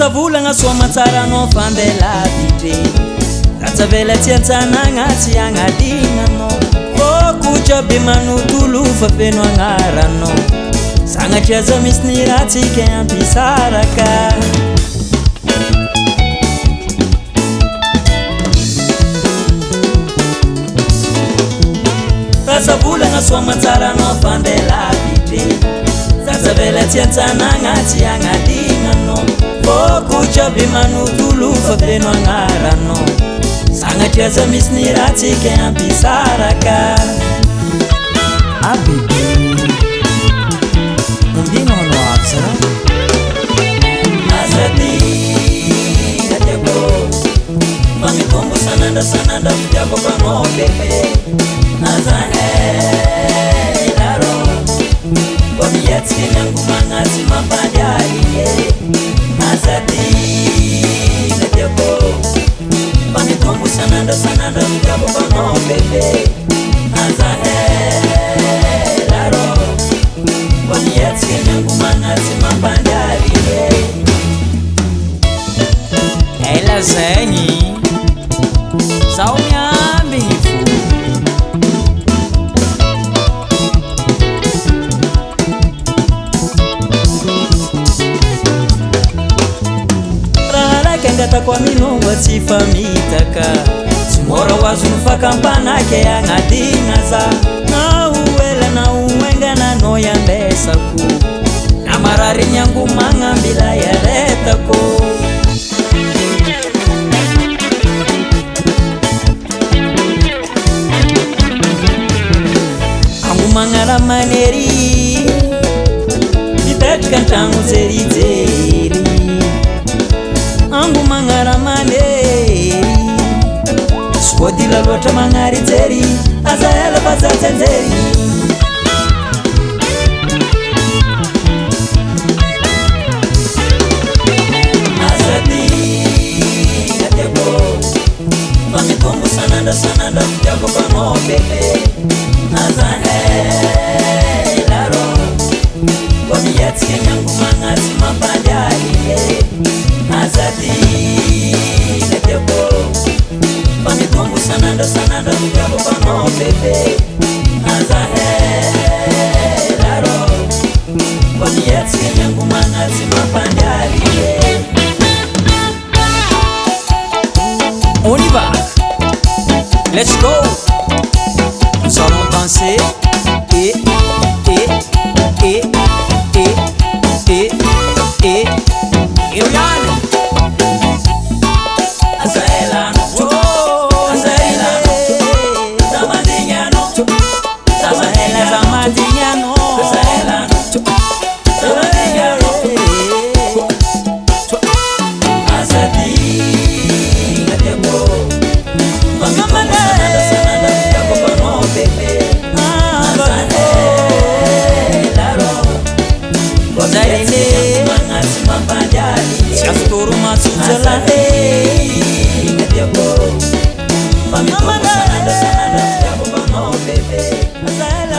Volagna soa matsara anao fandela dite ratsavela tsy antsanagna tsy agnadigna anao fokotra be manotolo fa feno agnaranao sagnatria aza misy ny ratsika ampisaraka volagna soa matsara anao fandela dite ratsavela tsy antsanagna tsy agnadigna anao fokotra be manotolo fa feno agnaranao sagnatria aza misy ny ratsika ampisaraka abebe ombino anao aby sara azadina tiako fa mitombo sanandrasanandra fitiavako anao bebe azahelaro fa mietsika miangomagna tsy mampadialie azadina tiako fa mitombo sanandrasanandra fitiavako anao bebe azahelaro fa mietsika miangomagna tsy mampadialie ela zegny zaho miambigny fo Kwa minongwa tsy famitaka tsy mora ho azo nifakampanaky agnadigna za na uela na uenga na noi ambesako na marary nyangomagna mbila yaretako angomagna ra manery mipetraka antragno jerijeri angomagna ra manery sy voadila loatra magnary jery aza ela fa jajanjery azadina tiako fa mitombo sanandrasanandra fitiavako anao bebe azahelaro fa mietsika miangomagna tsy mampadialie azadina tiako fa mitombo sanandrasanandra fitiavako anao bebe azahelaro fa mietsika miangomagna tsy mampadialie On y va, let's go. Nous allons danser et regarde. Azaelano, Azaelano, Zamadinhano, Zamadinhano, Azaelano, Zamadinhano, Azadinha tiako, Mamamana sananda tiako pano bebe, Azahelaron, Gozaine, Mangas mampadiali, Siastoro matsujalane, tiako, Mamamana sananda tiako pano bebe, Azahelaron.